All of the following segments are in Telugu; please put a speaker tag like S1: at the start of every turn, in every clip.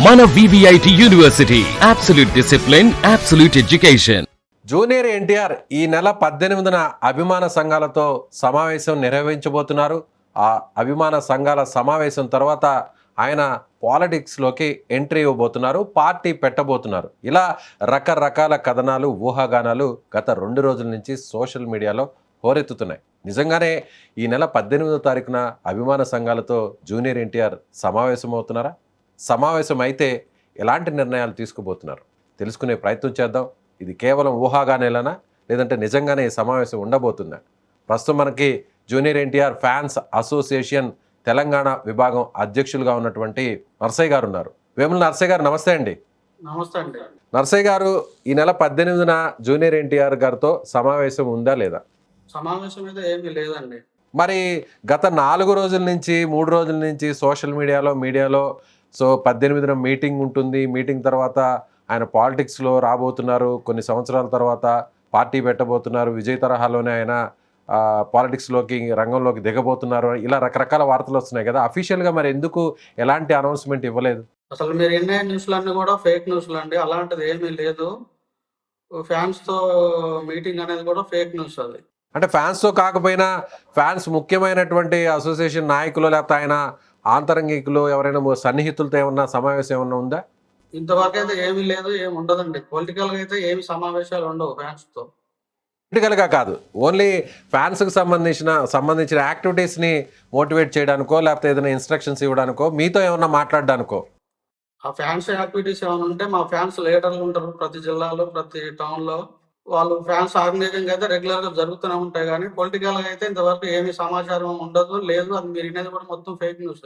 S1: మన VVIT university absolute discipline, absolute education.
S2: Junior NTR ఈ నెల 18న అభిమాన సంఘాలతో సమావేశం నిర్వహించబోతున్నారు. ఆ అభిమాన సంఘాల సమావేశం తర్వాత ఆయన పాలిటిక్స్లోకి ఎంట్రీ ఇవ్వబోతున్నారు, పార్టీ పెట్టబోతున్నారు. ఇలా రకరకాల కథనాలు, ఊహాగానాలు గత 2 రోజుల నుంచి సోషల్ మీడియాలో హోరెత్తుతున్నాయి. నిజంగానే ఈ నెల 18వ తారీఖున అభిమాన సంఘాలతో జూనియర్ ఎన్టీఆర్ సమావేశం అవుతున్నారా? సమావేశం అయితే ఎలాంటి నిర్ణయాలు తీసుకుపోతున్నారు తెలుసుకునే ప్రయత్నం చేద్దాం. ఇది కేవలం ఊహాగానేలనా, లేదంటే నిజంగానే ఈ సమావేశం ఉండబోతుందా? ప్రస్తుతం మనకి junior NTR fans association Telangana విభాగం అధ్యక్షులుగా ఉన్నటువంటి నర్సయ్య గారు ఉన్నారు. వేముల నర్సయ్య గారు, నమస్తే అండి.
S3: నమస్తే అండి.
S2: నర్సయ్య గారు, ఈ నెల 18న జూనియర్ ఎన్టీఆర్ గారితో సమావేశం ఉందా లేదా?
S3: సమావేశం అయితే ఏమీ లేదండి.
S2: మరి గత 4 రోజుల నుంచి 3 రోజుల నుంచి సోషల్ మీడియాలో 18న మీటింగ్ ఉంటుంది, మీటింగ్ తర్వాత ఆయన పాలిటిక్స్లో రాబోతున్నారు, కొన్ని సంవత్సరాల తర్వాత పార్టీ పెట్టబోతున్నారు, విజయ్ తరహాలోనే ఆయన పాలిటిక్స్లోకి రంగంలోకి దిగబోతున్నారు, ఇలా రకరకాల వార్తలు వస్తున్నాయి కదా. అఫీషియల్గా మరి ఎందుకు ఎలాంటి అనౌన్స్మెంట్ ఇవ్వలేదు?
S3: అసలు మీరు ఎన్నే న్యూస్లన్నీ కూడా ఫేక్ న్యూస్లు అండి. అలాంటిది ఏమీ లేదు. ఫ్యాన్స్తో మీటింగ్ అనేది కూడా ఫేక్ న్యూస్. అది
S2: అంటే ఫ్యాన్స్తో కాకపోయినా ఫ్యాన్స్ ముఖ్యమైనటువంటి అసోసియేషన్ నాయకులు లేకపోతే ఆయన ఆంతరంగికులు ఎవరైనా సన్నిహితులతో ఏమన్నా సమావేశం ఏమన్నా ఉందా?
S3: ఇంతవరకు అయితే ఏమీ లేదు, ఏమి ఉండదండి. పొలిటికల్గా అయితే ఏమి సమావేశాలు ఉండవు ఫ్యాన్స్తో.
S2: పొలిటికల్గా కాదు, ఓన్లీ ఫ్యాన్స్కి సంబంధించిన యాక్టివిటీస్ని మోటివేట్ చేయడానికో లేకపోతే ఏదైనా ఇన్స్ట్రక్షన్స్ ఇవ్వడానికో, మీతో ఏమన్నా మాట్లాడడానికో.
S3: ఆ ఫ్యాన్స్ యాక్టివిటీస్ ఏమైనా ఉంటే మా ఫ్యాన్స్ లీడర్లు ఉంటారు ప్రతి జిల్లాలో, ప్రతి టౌన్లో. వాళ్ళు ఫ్యాన్స్ ఆర్గనైజింగ్ అయితే రెగ్యులర్గా జరుగుతూనే ఉంటాయి, కానీ పొలిటికల్గా అయితే ఇంతవరకు ఏమి సమాచారం ఉండదు, లేదు. అది మీరు వినేది కూడా మొత్తం ఫేక్ న్యూస్.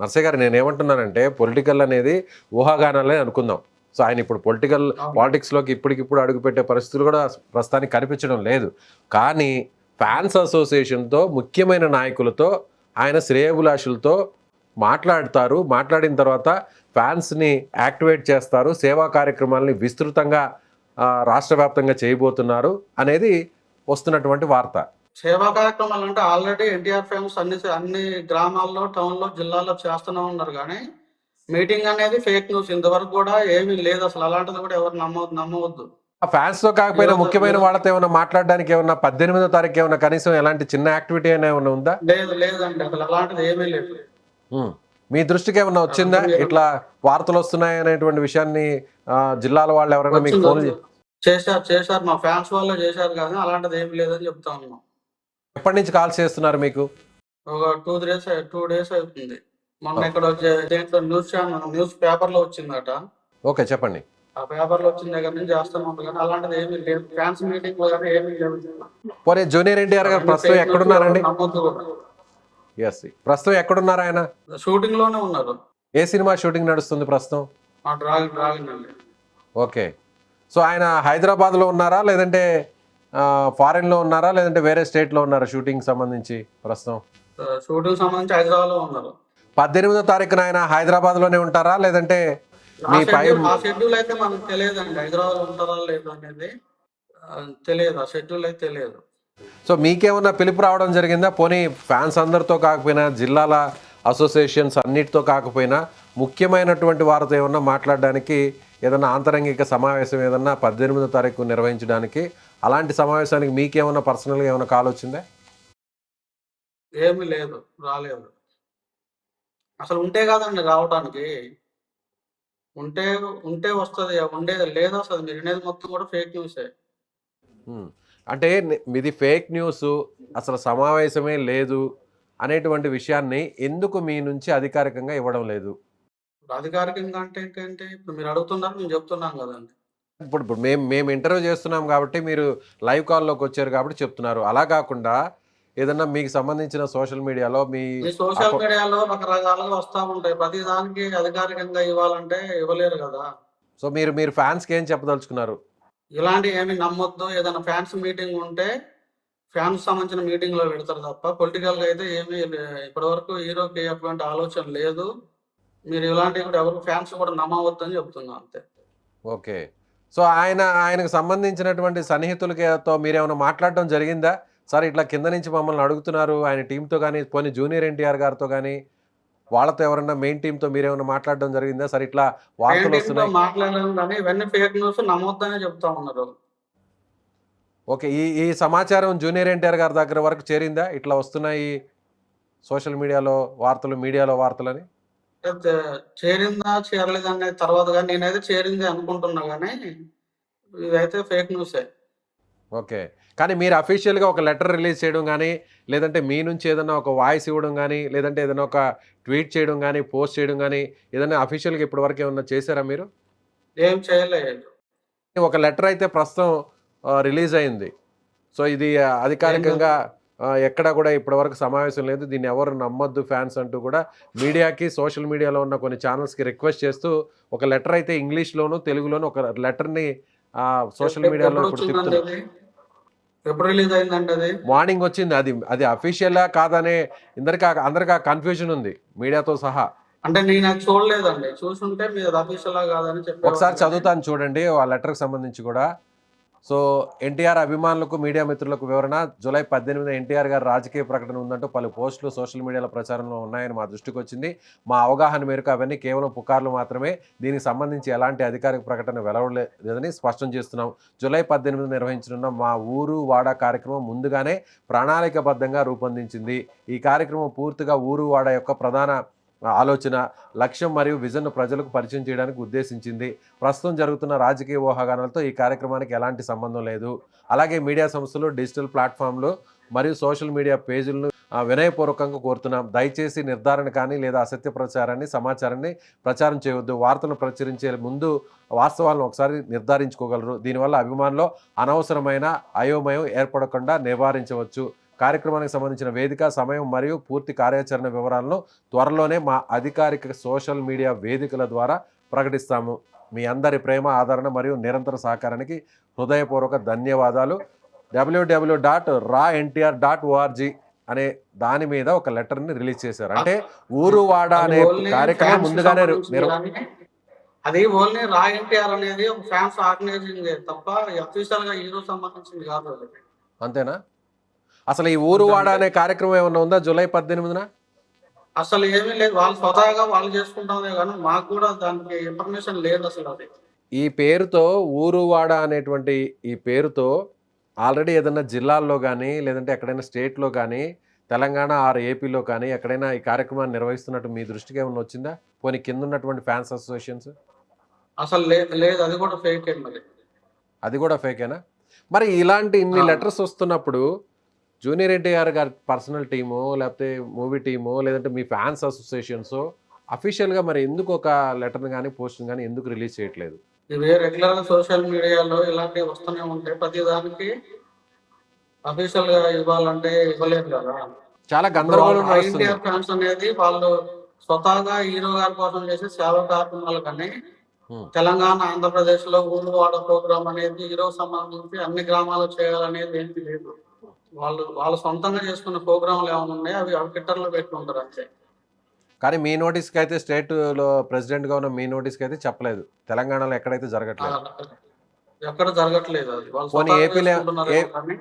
S2: నర్సయ్య గారు, నేను ఏమంటున్నానంటే పొలిటికల్ అనేది ఊహాగానాలే అనుకుందాం. సో ఆయన ఇప్పుడు పాలిటిక్స్లోకి ఇప్పటికిప్పుడు అడుగుపెట్టే పరిస్థితులు కూడా ప్రస్తుతానికి కనిపించడం లేదు. కానీ ఫ్యాన్స్ అసోసియేషన్తో ముఖ్యమైన నాయకులతో ఆయన శ్రేయోభిలాషులతో మాట్లాడతారు, మాట్లాడిన తర్వాత ఫ్యాన్స్ని యాక్టివేట్ చేస్తారు, సేవా కార్యక్రమాలని విస్తృతంగా రాష్ట్ర వ్యాప్తంగా చేయబోతున్నారు అనేది వస్తున్నటువంటి వార్త.
S3: సేవా కార్యక్రమాలు అంటే ఆల్రెడీ ఎన్టీఆర్ ఫ్యాన్స్ అన్ని గ్రామాల్లో, టౌన్లో, జిల్లాల్లో చేస్తూనే ఉన్నారు, కానీ మీటింగ్ అనేది ఫేక్ న్యూస్. ఇంతవరకు కూడా ఏమీ లేదు. అసలు అలాంటిది కూడా ఎవరు నమ్మవద్దు.
S2: ఆ ఫ్యాన్స్తో కాకపోయినా ముఖ్యమైన వాళ్ళతో ఏమైనా మాట్లాడడానికి ఏమన్నా 18వ తారీఖు ఏమన్నా కనీసం ఎలాంటి చిన్న యాక్టివిటీ అయినా ఏమైనా ఉందా?
S3: లేదండి, అసలు అలాంటిది ఏమీ లేదు.
S2: మీ దృష్టికి ఏమన్నా వచ్చిందా ఇట్లా వార్తలు వస్తున్నాయి అనేటువంటి విషయాన్ని? జిల్లాల వాళ్ళు ఎవరైనా మీకు ఫోన్
S3: చేశారు, మా ఫ్యాన్స్ వాళ్ళే చేశారు, కానీ అలాంటిది ఏమీ లేదని చెప్తా ఉన్నాం.
S2: ఎప్పటి నుంచి కాల్స్ చేస్తున్నారు మీకు?
S3: ఒక 2 డేస్ అవుతుంది. మొన్న ఇక్కడ దేంట్లో న్యూస్ పేపర్లో వచ్చిందట.
S2: ఓకే, చెప్పండి.
S3: ఆ పేపర్లో వచ్చిన దగ్గర నుంచి చేస్తాను ఉంటాం, కానీ అలాంటిది ఏమీ లేదు. ఫ్యాన్స్ మీటింగ్ కానీ ఏమీ లేదు.
S2: పోనీ జూనియర్ ఎన్టీఆర్ గారు ప్రస్తుతం ఎక్కడున్నారండి? ప్రస్తుతం ఎక్కడున్నారు ఆయన?
S3: షూటింగ్ లోనే ఉన్నారు.
S2: ఏ సినిమా షూటింగ్ నడుస్తుంది ప్రస్తుతం?
S3: డ్రాగన్ అండి.
S2: ఓకే. సో ఆయన హైదరాబాద్లో ఉన్నారా, లేదంటే ఫారెన్లో ఉన్నారా, లేదంటే వేరే స్టేట్లో ఉన్నారా షూటింగ్ సంబంధించి? ప్రస్తుతం
S3: షూటింగ్ సంబంధించి హైదరాబాద్లో ఉన్నారు.
S2: 18వ తారీఖున ఆయన హైదరాబాద్లోనే ఉంటారా, లేదంటే మీ పై
S3: షెడ్యూల్ అయితే మనకు తెలియదండి. హైదరాబాద్లో ఉంటారా లేదా అనేది తెలియదు. ఆ షెడ్యూల్ అయితే తెలియదు.
S2: సో మీకేమన్నా పిలుపు రావడం జరిగిందా? పోనీ ఫ్యాన్స్ అందరితో కాకపోయినా, జిల్లాల అసోసియేషన్స్ అన్నిటితో కాకపోయినా, ముఖ్యమైనటువంటి వారితో ఏమన్నా మాట్లాడడానికి ఏదన్నా ఆంతరంగిక సమావేశం ఏదన్నా 18వ తారీఖు నిర్వహించడానికి, అలాంటి సమావేశానికి మీకేమన్నా పర్సనల్గా ఏమైనా కాల్ వచ్చిందా?
S3: ఏమీ లేదు, రాలేదు. అసలు ఉంటే కాదండి రావడానికి. ఉంటే వస్తుంది, ఉండేది లేదు. అసలు మీరు వినేది మొత్తం కూడా ఫేక్ న్యూసే.
S2: అంటే మీది ఫేక్ న్యూస్, అసలు సమావేశమే లేదు అనేటువంటి విషయాన్ని ఎందుకు మీ నుంచి అధికారికంగా ఇవ్వడం లేదు?
S3: అధికారికంగా అంటే ఏంటంటే ఇప్పుడు మీరు అడుగుతున్నారు, మేము చెప్తున్నాం కదండి.
S2: ఇప్పుడు మేము ఇంటర్వ్యూ చేస్తున్నాం కాబట్టి, మీరు లైవ్ కాల్లోకి వచ్చారు కాబట్టి చెప్తున్నారు. అలా కాకుండా ఏదన్నా మీకు సంబంధించిన సోషల్ మీడియాలో
S3: రకరకాలుగా వస్తూ ఉంటాయి. ప్రతి దానికి అధికారికంగా ఇవ్వాలంటే ఇవ్వలేరు కదా. సో
S2: మీరు ఫ్యాన్స్కి ఏం చెప్పదలుచుకున్నారు?
S3: ఇలాంటివి ఏమి నమ్మొద్దు. ఏదైనా ఫ్యాన్స్ మీటింగ్ ఉంటే ఫ్యాన్స్ సంబంధించిన మీటింగ్లో పెడతారు తప్ప పొలిటికల్గా అయితే ఏమీ ఇప్పటివరకు హీరోకి అటువంటి ఆలోచన లేదు. మీరు ఇలాంటివి కూడా ఎవరు ఫ్యాన్స్ కూడా నమ్మవద్దు అని చెప్తున్నా, అంతే.
S2: ఓకే. సో ఆయనకు సంబంధించినటువంటి సన్నిహితులతో మీరేమైనా మాట్లాడడం జరిగిందా? సార్ ఇట్లా కింద నుంచి మమ్మల్ని అడుగుతున్నారు, ఆయన టీంతో కానీ, పోనీ జూనియర్ ఎన్టీఆర్ గారితో కానీ వాళ్ళతో ఎవరన్నా మెయిన్ టీమ్‌తో మీరేమన్నా మాట్లాడడం జరిగిందా? సరే ఇట్లా
S3: మెయిన్ టీమ్‌తో
S2: వార్తలొస్తున్నాయి.
S3: మాట్లాడలేము గానీ, ఇవన్నీ ఫేక్ న్యూస్ నమ్మొద్దనే చెప్తా ఉన్నారు.
S2: ఓకే. ఈ ఈ సమాచారం జూనియర్ ఎన్టీఆర్ గారి దగ్గర వరకు చేరిందా? ఇట్లా వస్తున్నాయి సోషల్ మీడియాలో వార్తలు, మీడియాలో వార్తలని?
S3: అయితే చేరిందా, చేరలేదా అనేది తర్వాత గానీ, నేనైతే చేరిందే అనుకుంటున్నా గానీ, ఇదైతే ఫేక్ న్యూసే.
S2: ఓకే. కానీ మీరు అఫీషియల్‌గా ఒక లెటర్ రిలీజ్ చేయడం గానీ, లేదంటే మీ నుంచి ఏదన్నా ఒక వాయిస్ ఇవ్వడం గానీ, లేదంటే ఏదైనా ఒక ట్వీట్ చేయడం గానీ, పోస్ట్ చేయడం గానీ, ఏదన్నా అఫీషియల్‌గా ఇప్పటి వరకు ఏమన్నా చేసారా మీరు?
S3: ఏం చేయలేదు.
S2: ఒక లెటర్ అయితే ప్రస్తుతం రిలీజ్ అయింది. సో, ఇది
S3: ఏంటది?
S2: అధికారికంగా ఎక్కడా గూడా ఇప్పటివరకు సమావేశం లేదు. దీన్ని ఎవరు నమ్మొద్దు ఫ్యాన్స్ అంటూ గూడా మీడియాకి, సోషల్ మీడియాలో ఉన్న కొన్ని ఛానెల్స్‌కి రిక్వెస్ట్ చేస్తూ ఒక లెటర్ అయితే ఇంగ్లీష్‌లోను, తెలుగులోను ఒక లెటర్‌ని సోషల్ మీడియాలో ఇప్పుడు
S3: ఎప్పుడొచ్చిందండి
S2: తిప్పుతున్నారు.
S3: అది? ఎప్పుడు రిలీజ్ అయిందండి అది?
S2: మార్నింగ్ వచ్చింది. అది అఫీషియలా కాదనే అందరికి ఆ కన్‌ఫ్యూజన్ ఉంది మీడియాతో సహా.
S3: అంటే నేనది చూడలేదండి. చూసుంటే మీది అఫీషియలా కాదని
S2: ఒకసారి
S3: చెప్పేవాడిని గానీ,
S2: చదువుతాను చూడండి ఆ లెటర్‌కి సంబంధించి గూడా. సో, ఎన్టీఆర్ అభిమానులకు, మీడియా మిత్రులకు వివరణ. జూలై 18న ఎన్టీఆర్ గారి రాజకీయ ప్రకటన ఉందంటూ పలు పోస్టులు సోషల్ మీడియాలో ప్రచారంలో ఉన్నాయని మా దృష్టికొచ్చింది. మా అవగాహన మేరకు అవన్నీ కేవలం పుకార్లు మాత్రమే. దీనికి సంబంధించి ఎలాంటి అధికారిక ప్రకటన వెలువడలేదని స్పష్టం చేస్తున్నాం. జూలై 18న నిర్వహించనున్న మా ఊరు, వాడ కార్యక్రమం ముందుగానే ప్రణాళికాబద్ధంగా రూపొందించింది. ఈ కార్యక్రమం పూర్తిగా ఊరు, వాడ యొక్క ప్రధాన ఆలోచన, లక్ష్యం మరియు విజన్‌ను ప్రజలకు పరిచయం చేయడానికి ఉద్దేశించింది. ప్రస్తుతం జరుగుతున్న రాజకీయ ఊహాగానాలతో ఈ కార్యక్రమానికి ఎలాంటి సంబంధం లేదు. అలాగే మీడియా సంస్థలు, డిజిటల్ ప్లాట్‌ఫామ్‌లు మరియు సోషల్ మీడియా పేజీలను వినయపూర్వకంగా కోరుతున్నాం. దయచేసి నిర్ధారణ కానీ లేదా అసత్య సమాచారాన్ని ప్రచారం చేయవద్దు. వార్తలను ప్రచురించే ముందు వాస్తవాలను ఒకసారి నిర్ధారించుకోగలరు. దీనివల్ల అభిమానుల్లో అనవసరమైన అయోమయం ఏర్పడకుండా నివారించవచ్చు. కార్యక్రమానికి సంబంధించిన వేదిక, సమయం మరియు పూర్తి కార్యాచరణ వివరాలను త్వరలోనే మా అధికారిక సోషల్ మీడియా వేదికల ద్వారా ప్రకటిస్తాము. మీ అందరి ప్రేమ, ఆదరణ మరియు నిరంతర సహకారానికి హృదయపూర్వక ధన్యవాదాలు. www.raNTR.org అనే దాని మీద ఒక లెటర్‌ని రిలీజ్ చేశారు. అంటే ఊరు వాడ
S3: అది
S2: అనే
S3: ఓన్లీ
S2: కార్యక్రమం
S3: ఫ్యాన్స్‌కి
S2: ముందుగానే
S3: సంబంధించింది గానీ, అది ఓన్లీ రా ఎన్టీఆర్ అనేది ఒక ఫ్యాన్స్ ఆర్గనైజింగే తప్ప అఫీషియల్‌గా హీరోకి సంబంధించింది కాదు అది.
S2: అంతేనా? అసలు ఈ ఊరు వాడ
S3: అంతే.
S2: అనే కార్యక్రమం ఏమన్నా ఉందా జూలై 18న?
S3: అసలు ఏమీ లేదు. వాళ్ళు స్వతహాగా వాళ్ళు చేసుకుంటామే గానీ, మాకు కూడా దానికి ఇన్ఫర్మేషన్ లేదసలది.
S2: ఈ పేరుతో ఊరువాడ అనేటువంటి ఈ పేరుతో ఆల్రెడీ ఏదన్నా జిల్లాల్లో గానీ, లేదంటే ఎక్కడైనా స్టేట్‌లో గానీ, తెలంగాణ ఆర్ ఏపీలో కానీ ఎక్కడైనా ఈ కార్యక్రమాన్ని నిర్వహిస్తున్నట్టు మీ దృష్టికేమన్నా వచ్చిందా? పోనీ కిందున్నటువంటి ఫ్యాన్స్ అసోసియేషన్స్?
S3: అసలు లేదు. అది కూడా ఫేకే మరి.
S2: అది గూడా ఫేకేనా? మరి ఇలాంటి ఇన్ని
S3: ఆ!
S2: లెటర్స్ వస్తున్నప్పుడు జూనియర్ ఎన్టీఆర్ గారి పర్సనల్ టీమో, లేపోతే మూవీ టీమో, లేదంటే మీ ఫ్యాన్స్ అసోసియేషన్సో అఫీషియల్‌గా మరి ఎందుకు ఒక లెటర్‌ని గానీ, పోస్ట్‌ని గానీ ఎందుకు రిలీజ్ చేయట్లేదు?
S3: ఇవే రెగ్యులర్‌గా సోషల్ మీడియాలో ఇలాంటివి వస్తూనే ఉంటాయి. ప్రతి దానికి అఫీషియల్‌గా ఇవ్వాలంటే ఇవ్వలేరు కదా!
S2: చాలా
S3: ఇప్పుడు వాళ్ళు
S2: గందరగోళం నడుస్తుంది.
S3: ఐఎన్టీఆర్ ఫ్యాన్స్ అనేది వాళ్ళు స్వతహాగా హీరో గారి కోసం చేసే సేవా కార్యక్రమాలు కానీ,
S2: హ్మ్.
S3: తెలంగాణ, ఆంధ్రప్రదేశ్‌లో ఊరు వాడ ప్రోగ్రామ్ అనేది హీరోకి సంబంధించి అన్ని గ్రామాల్లో చేయాలనేది ఏమీ లేదు. వాళ్ళు సొంతంగా చేసుకున్న ప్రోగ్రామ్‌లు ఏమైనా ఉన్నాయో అవి ట్విట్టర్‌లో పెట్టుకుంటారు అంతే.
S2: కానీ మీ నోటీస్‌కైతే స్టేట్‌లో ప్రెసిడెంట్‌గా ఉన్న మీ నోటీస్‌కైతే చెప్పలేదు. తెలంగాణలో ఎక్కడైతే
S3: ఆ!
S2: జరగట్లేదు.
S3: ఎక్కడ జరగట్లేదు అది. వాళ్ళు
S2: పోనీ
S3: స్వతహాగా
S2: ఏపీలో ఏ
S3: చేసుకుంటున్నారేమో కానీ,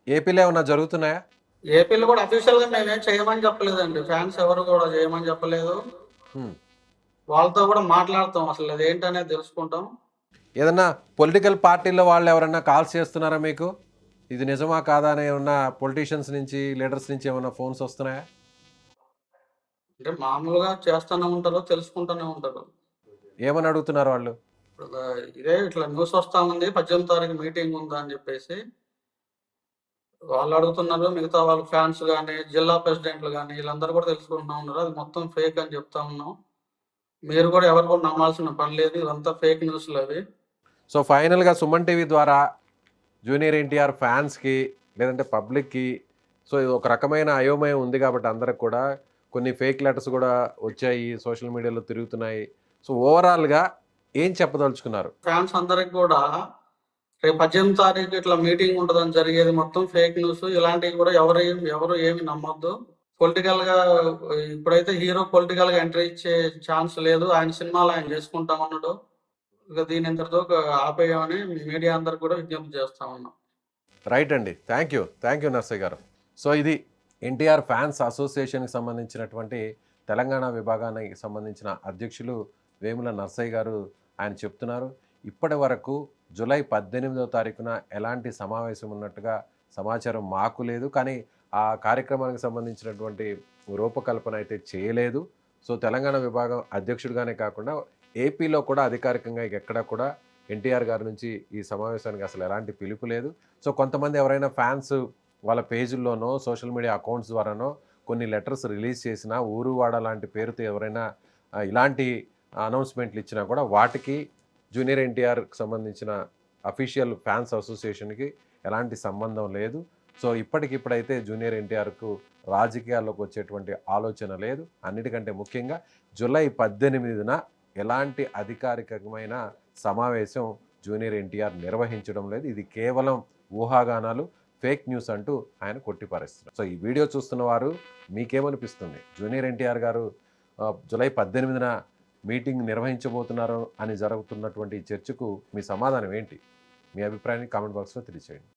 S2: ఏపీలో ఏమన్నా జరుగుతున్నాయా?
S3: ఏపీలో కూడా అఫీషియల్‌గా మేమేం చేయమని చెప్పలేదండి. ఫ్యాన్స్ ఎవరు కూడా చేయమని చెప్పలేదు.
S2: హ్మ్.
S3: వాళ్ళతో కూడా మాట్లాడతాం. అసలు అదేంటనేది తెలుసుకుంటాం.
S2: ఏదన్నా పొలిటికల్ పార్టీల్లో వాళ్ళెవరన్నా కాల్స్ చేస్తున్నారా మీకు? ఇది నిజమా? కాదా? అని ఏమన్నా పొలిటీషియన్స్ నుంచి, లీడర్స్ నుంచి ఏమన్నా ఫోన్స్ వస్తున్నాయా?
S3: అంటే మామూలుగా చేస్తూనే ఉంటారు. తెలుసుకుంటూనే ఉంటారు.
S2: ఏమని అడుగుతున్నారు వాళ్ళు?
S3: ఇప్పుడు ఇదే ఇట్లా న్యూస్ వస్తా ఉంది. 18 తారీఖు మీటింగ్ ఉందా అని చెప్పేసి వాళ్ళు అడుగుతున్నారు. మిగతా వాళ్ళ ఫ్యాన్స్ గాని, జిల్లా ప్రెసిడెంట్‌లు గాని వీళ్ళందరూ కూడా తెలుసుకుంటా ఉన్నారు. అది మొత్తం ఫేక్ అని చెప్తా ఉన్నాం. మీరు కూడా ఎవరు కూడా నమ్మాల్సిన పని లేదు. ఇవంతా ఫేక్ న్యూస్‌లవి.
S2: సో, ఫైనల్‌గా సుమన్ టీవీ ద్వారా జూనియర్ ఎన్టీఆర్ ఫ్యాన్స్‌కి లేదంటే పబ్లిక్‌కి సో, ఇది ఒక రకమైన అయోమయం ఉంది కాబట్టి అందరికి కూడా కొన్ని ఫేక్ లెటర్స్ గూడా వచ్చాయి. సోషల్ మీడియాలో తిరుగుతున్నాయి. సో, ఓవరాల్‌గా ఏం చెప్పదలుచుకున్నారు?
S3: ఫ్యాన్స్ అందరికి కూడా రేపు 18 తారీఖు ఇట్లా మీటింగ్ ఉంటదని జరిగేది మొత్తం ఫేక్ న్యూస్. ఇలాంటివి కూడా ఎవరు ఏమి నమ్మొద్దు. పొలిటికల్‌గా ఇప్పుడైతే హీరో పొలిటికల్‌గా ఎంట్రీ ఇచ్చే ఛాన్స్ లేదు. ఆయన సినిమాలు ఆయన చేసుకుంటామన్నాడు. ఇక దీన్ని ఇంతటితో ఆపేయమని మీడియా అందరికి కూడా విజ్ఞప్తి చేస్తా ఉన్నాం.
S2: రైట్ అండి. థ్యాంక్ యూ నర్సయ్య గారు. సో, ఇది ఎన్టీఆర్ ఫ్యాన్స్ అసోసియేషన్‌కి సంబంధించినటువంటి తెలంగాణ విభాగానికి సంబంధించిన అధ్యక్షులు వేముల నర్సయ్య గారు ఆయన చెప్తున్నారు. ఇప్పటి వరకు జూలై 18వ తారీఖున ఎలాంటి సమావేశం ఉన్నట్టుగా సమాచారం మాకు లేదు. కానీ ఆ కార్యక్రమానికి సంబంధించినటువంటి రూపకల్పన అయితే చేయలేదు. సో తెలంగాణ విభాగం అధ్యక్షుడిగానే కాకుండా ఏపీలో కూడా అధికారికంగా ఎక్కడా కూడా ఎన్టీఆర్ గారి నుంచి ఈ సమావేశానికి అసలు ఎలాంటి పిలుపు లేదు. సో కొంతమంది ఎవరైనా ఫ్యాన్స్ వాళ్ళ పేజీల్లోనో సోషల్ మీడియా అకౌంట్స్ ద్వారానో కొన్ని లెటర్స్ రిలీజ్ చేసినా, ఊరు వాడ లాంటి పేరుతో ఎవరైనా ఇలాంటి అనౌన్స్మెంట్లు ఇచ్చినా కూడా వాటికి జూనియర్ ఎన్టీఆర్కి సంబంధించిన అఫీషియల్ ఫ్యాన్స్ అసోసియేషన్కి ఎలాంటి సంబంధం లేదు. సో ఇప్పటికిప్పుడైతే జూనియర్ ఎన్టీఆర్కు రాజకీయాల్లోకి వచ్చేటువంటి ఆలోచన లేదు. అన్నిటికంటే ముఖ్యంగా జూలై 18న ఎలాంటి అధికారికమైన సమావేశం జూనియర్ ఎన్టీఆర్ నిర్వహించడం లేదు. ఇది కేవలం ఊహాగానాలు, ఫేక్ న్యూస్ అంటూ ఆయన కొట్టిపారేస్తున్నారు. సో ఈ వీడియో చూస్తున్న వారు మీకేమనిపిస్తుంది? జూనియర్ ఎన్టీఆర్ గారు జూలై 18న మీటింగ్ నిర్వహించబోతున్నారు అని జరుగుతున్నటువంటి చర్చకు మీ సమాధానం ఏంటి? మీ అభిప్రాయాన్ని కామెంట్ బాక్స్లో తెలియజేయండి.